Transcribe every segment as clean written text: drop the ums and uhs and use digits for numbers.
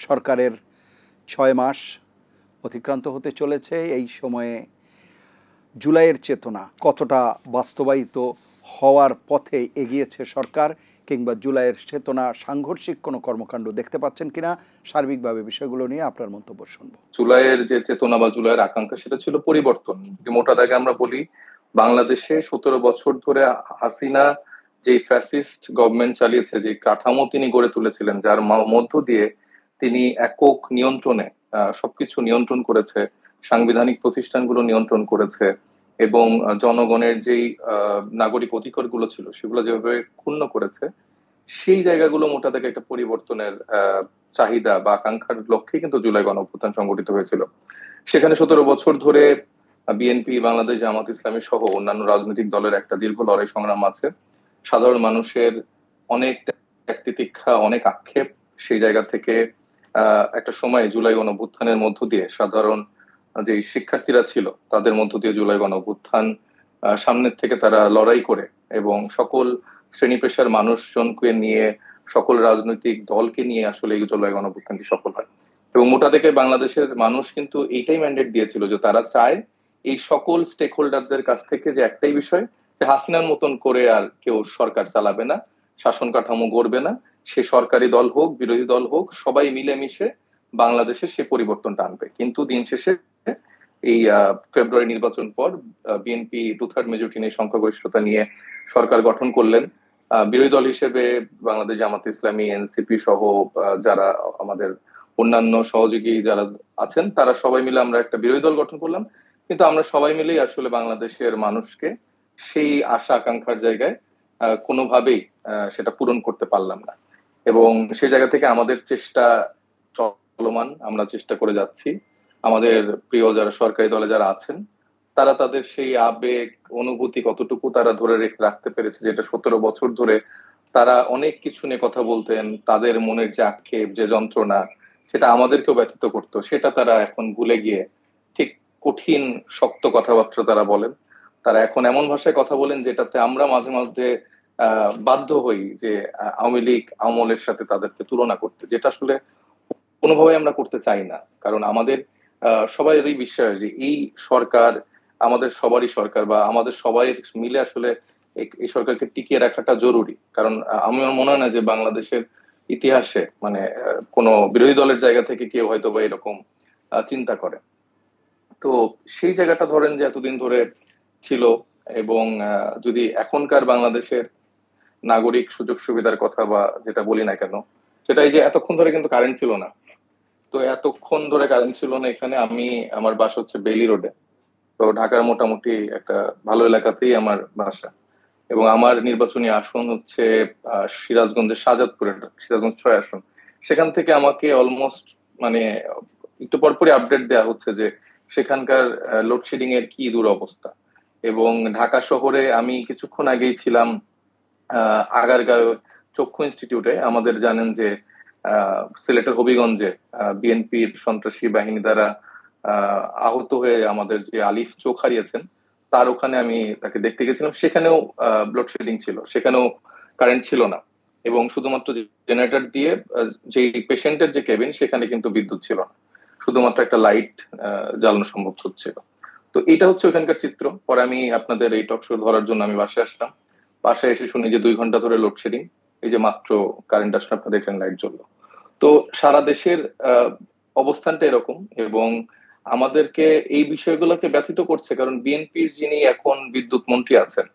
সরকারের 6 মাস অতিক্রান্ত হতে চলেছে। এই সময়ে জুলাইয়ের চেতনা কতটা বাস্তবায়িত হওয়ার পথে এগিয়েছে সরকার, কিংবা জুলাইয়ের চেতনা সাংঘর্ষিক কোনো কর্মকাণ্ড দেখতে পাচ্ছেন কিনা, সার্বিকভাবে বিষয়গুলো নিয়ে আপনার মন্তব্য শুনবো। জুলাইয়ের যে চেতনা বা জুলাইয়ের আকাঙ্ক্ষা সেটা ছিল পরিবর্তন। মোটা দাগে আমরা বলি, বাংলাদেশে 17 বছর ধরে হাসিনা যে ফ্যাসিস্ট গভর্নমেন্ট চালিয়েছে, যে কাঠামো তিনি গড়ে তুলেছিলেন, যার মধ্য দিয়ে তিনি একক নিয়ন্ত্রণে সবকিছু নিয়ন্ত্রণ করেছে, সাংবিধানিক প্রতিষ্ঠানগুলো নিয়ন্ত্রণ করেছে, এবং জনগণের যেই নাগরিক অধিকার গুলো ছিল সেগুলো যেভাবে ক্ষুণ্ণ করেছে, সেই জায়গাগুলো মোটা দাগে একটা পরিবর্তনের চাহিদা বা আকাঙ্ক্ষার লক্ষ্যে কিন্তু জুলাই গণ অভ্যুত্থান সংগঠিত হয়েছিল। সেখানে 17 বছর ধরে বিএনপি, বাংলাদেশ জামাত ইসলামী সহ অন্যান্য রাজনৈতিক দলের একটা দীর্ঘ লড়াই সংগ্রাম আছে। সাধারণ মানুষের অনেক ত্যাগ তিতিক্ষা, অনেক আক্ষেপ, সেই জায়গা থেকে একটা সময় জুলাই গণ অভ্যুত্থানের মধ্য দিয়ে সাধারণ যে শিক্ষার্থীরা ছিল তাদের মধ্য দিয়ে জুলাই গণ অভ্যুত্থান সামনের থেকে তারা লড়াই করে, এবং সকল শ্রেণী পেশার মানুষজনকে নিয়ে, সকল রাজনৈতিক দলকে নিয়ে আসলে এই জুলাই গণ অভ্যুত্থানটি সফল হয়। এবং মোটা থেকে বাংলাদেশের মানুষ কিন্তু এইটাই ম্যান্ডেট দিয়েছিল যে তারা চায় এই সকল স্টেক হোল্ডারদের কাছ থেকে যে একটাই বিষয়, যে হাসিনার মতন করে আর কেউ সরকার চালাবে না, শাসন কাঠামো গড়বে না। সে সরকারি দল হোক, বিরোধী দল হোক, সবাই মিলেমিশে বাংলাদেশে সে পরিবর্তনটা আনবে। কিন্তু দিন শেষে এই ফেব্রুয়ারি নির্বাচন পর বিএনপি 2/3 মেজরিটি নিয়ে, সংখ্যাগরিষ্ঠতা নিয়ে সরকার গঠন করলেন। বিরোধী দল হিসেবে বাংলাদেশ জামাত ইসলামী, এনসিপি সহ যারা আমাদের অন্যান্য সহযোগী যারা আছেন, তারা সবাই মিলে আমরা একটা বিরোধী দল গঠন করলাম। কিন্তু আমরা সবাই মিলেই আসলে বাংলাদেশের মানুষকে সেই আশা আকাঙ্ক্ষার জায়গায় কোনোভাবেই সেটা পূরণ করতে পারলাম না। এবং সেই জায়গা থেকে আমাদের চেষ্টা চলমান, আমরা চেষ্টা করে যাচ্ছি। আমাদের প্রিয় যারা সরকারি দলে যারা আছেন, তারা তাদের সেই আবেগ অনুভূতি কতটুকু তারা ধরে রাখতে পেরেছে, যেটা 17 বছর ধরে তারা অনেক কিছু নিয়ে কথা বলতেন, তাদের মনের যে আক্ষেপ, যে যন্ত্রণা, সেটা আমাদেরকেও ব্যথিত করতো, সেটা তারা এখন ভুলে গিয়ে ঠিক কঠিন শক্ত কথাবার্তা তারা বলেন। তারা এখন এমন ভাষায় কথা বলেন যেটাতে আমরা মাঝে মাঝে বাধ্য হই যে আওয়ামী লীগ আমলের সাথে তাদেরকে তুলনা করতে, যেটা আসলে কোনোভাবে আমরা করতে চাই না। কারণ আমাদের সবারই বিশ্বাস যে এই সরকার আমাদের সবারই সরকার, বা আমাদের সবাই মিলে আসলে এই সরকারকে টিকিয়ে রাখাটা জরুরি। কারণ আমার মনে হয় না যে বাংলাদেশের ইতিহাসে মানে কোনো বিরোধী দলের জায়গা থেকে কেউ হয়তো বা এরকম চিন্তা করে। তো সেই জায়গাটা ধরেন যে এতদিন ধরে ছিল। এবং যদি এখনকার বাংলাদেশের নাগরিক সুযোগ সুবিধার কথা বা যেটা বলি না কেন, সেটা এই যে এতক্ষণ ধরে কিন্তু কারেন্ট ছিল না। তো এতক্ষণ ধরে কারেন্ট ছিল না এখানে, আমি আমার বাসা হচ্ছে বেইলি রোডে। তো ঢাকার মোটামুটি একটা ভালো এলাকাতেই আমার বাসা। এবং আমার নির্বাচনী আসন হচ্ছে সিরাজগঞ্জের শাহজাদপুরের সিরাজগঞ্জ 6 আসন। সেখান থেকে আমাকে অলমোস্ট মানে একটু পরপরই আপডেট দেওয়া হচ্ছে যে সেখানকার লোডশেডিং এর কি দুরবস্থা। এবং ঢাকা শহরে আমি কিছুক্ষণ আগেই ছিলাম আগারগাঁও চক্ষু ইনস্টিটিউটে। আমাদের জানেন যে সিলেটের হবিগঞ্জে বিএনপির সন্ত্রাসী বাহিনী দ্বারা আহত হয়ে আমাদের যে আলিফ চোখ হারিয়েছেন, তার ওখানে আমি তাকে দেখতে গেছিলাম। সেখানেও লোডশেডিং ছিল, সেখানেও কারেন্ট ছিল না। এবং শুধুমাত্র জেনারেটর দিয়ে যে পেশেন্টের যে কেবিন, সেখানে কিন্তু বিদ্যুৎ ছিল না, শুধুমাত্র একটা লাইট জ্বালানো সম্ভব হচ্ছিল। তো এটা হচ্ছে ওখানকার চিত্র। পরে আমি আপনাদের এই টক শো ধরার জন্য আমি বাসায় আসলাম। বাসায় এসে শুনি যে 2 ঘন্টা ধরে লোডশেডিং। এই যে মাত্র কারেন্ট আসলে আপনারা দেখলেন লাইট জ্বললো। তো সারা দেশের অবস্থানটা এরকম। এবং আমাদেরকে এই বিষয়গুলোকে ব্যথিত করছে, কারণ বিএনপির যিনি এখন বিদ্যুৎ মন্ত্রী আছেন,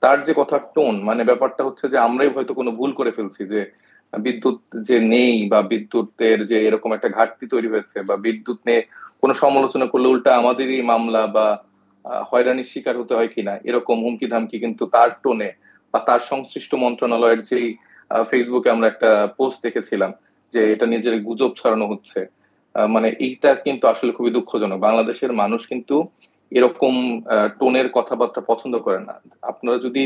তার যে কথার টোন, মানে ব্যাপারটা হচ্ছে যে আমরাই হয়তো কোনো ভুল করে ফেলছি, যে বিদ্যুৎ যে নেই বা বিদ্যুতের যে এরকম একটা ঘাটতি তৈরি হয়েছে, বা বিদ্যুৎ নিয়ে কোনো সমালোচনা করলে উল্টা আমাদেরই মামলা বা হয়রানির শিকার হতে হয় কিনা, এরকম হুমকি ধামকি কিন্তু তার টোনে বা তার সংশ্লিষ্ট মন্ত্রণালয়ের যেই ফেসবুকে আমরা একটা পোস্ট দেখেছিলাম যে এটা নিজের গুজব ছড়ানো হচ্ছে। মানে এইটা কিন্তু আসলে খুবই দুঃখজনক। বাংলাদেশের মানুষ কিন্তু এরকম টোনের কথাবার্তা পছন্দ করে না। আপনারা যদি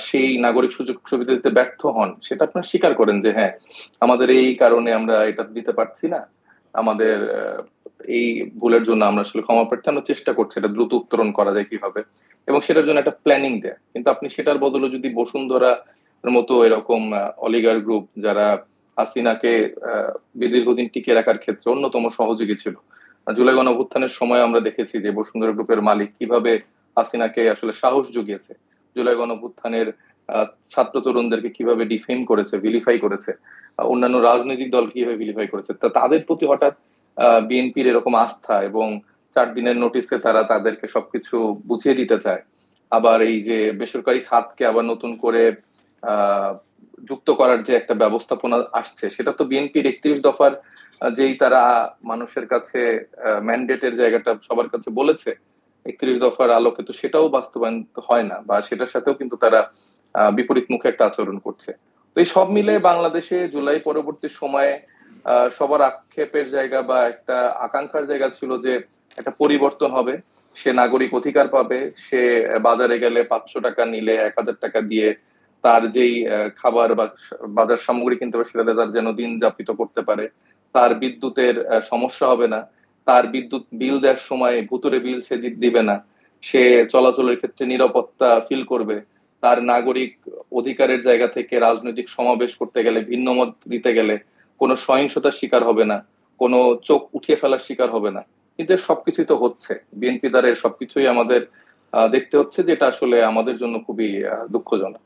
সেই নাগরিক সুযোগ সুবিধা দিতে ব্যর্থ হন, সেটা আপনারা স্বীকার করেন যে হ্যাঁ, আমাদের এই কারণে আমরা এটা দিতে পারছি না, আমাদের এই ভুলের জন্য আমরা আসলে ক্ষমা প্রার্থী, আমরা চেষ্টা করছি এটা দ্রুত উত্তরণ করা যায় কিভাবে, এবং সেটার জন্য একটা প্ল্যানিং দেয়। কিন্তু আপনি সেটার বদলে যদি বসুন্ধরা মতো এরকম অলিগার গ্রুপ, যারা হাসিনাকে দীর্ঘদিন টিকিয়ে রাখার ক্ষেত্রে অন্যতম সহযোগী ছিল। জুলাই গণঅভ্যুত্থানের সময় আমরা দেখেছি যে বসুন্ধরা গ্রুপের মালিক কিভাবে হাসিনাকে আসলে সাহস জুগিয়েছে। জুলাই গণঅভ্যুত্থানের ছাত্র তরুণদেরকে কিভাবে ডিফেম করেছে, ভিলিফাই করেছে, অন্যান্য রাজনৈতিক দল কিভাবে ভিলিফাই করেছে। তা তাদের প্রতি হঠাৎ বিএনপির এরকম আস্থা এবং 4 দিনের নোটিসে তারা তাদেরকে সবকিছু বুঝিয়ে দিতে চায়। আবার এই যে বেসরকারি খাতকে আবার নতুন করে আহ যুক্ত করার যে একটা ব্যবস্থাপনা আসছে, সেটা তো বিএনপির 31 দফার যেই তারা মানুষের কাছে ম্যান্ডেটের জায়গাটা সবার কাছে বলেছে, 31 দফার আলোকে তো সেটাও বাস্তবায়ন হয় না, বা সেটার সাথেও কিন্তু তারা বিপরীত মুখে একটা আচরণ করছে। তো এই সব মিলে বাংলাদেশে জুলাই পরবর্তী সময়ে সবার আক্ষেপের জায়গা বা একটা আকাঙ্ক্ষার জায়গা ছিল যে একটা পরিবর্তন হবে, সে নাগরিক অধিকার পাবে, সে বাজারে গেলে 500 টাকা নিলে 1000 টাকা দিয়ে তার যেই খাবার বা বাজার সামগ্রী কিনতে পারে সেটাতে তার যেন দিন যাপিত করতে পারে, তার বিদ্যুতের সমস্যা হবে না, তার বিদ্যুৎ বিল দেওয়ার সময় ভুতুরে বিল সে দিবে না, সে চলাচলের ক্ষেত্রে নিরাপত্তা ফিল করবে, তার নাগরিক অধিকারের জায়গা থেকে রাজনৈতিক সমাবেশ করতে গেলে, ভিন্ন মত দিতে গেলে কোনো সহিংসতার শিকার হবে না, কোনো চোখ উঠিয়ে ফেলার শিকার হবে না। কিন্তু এর সবকিছুই তো হচ্ছে, বিএনপি দ্বারা এর সবকিছুই আমাদের দেখতে হচ্ছে, যেটা আসলে আমাদের জন্য খুবই দুঃখজনক।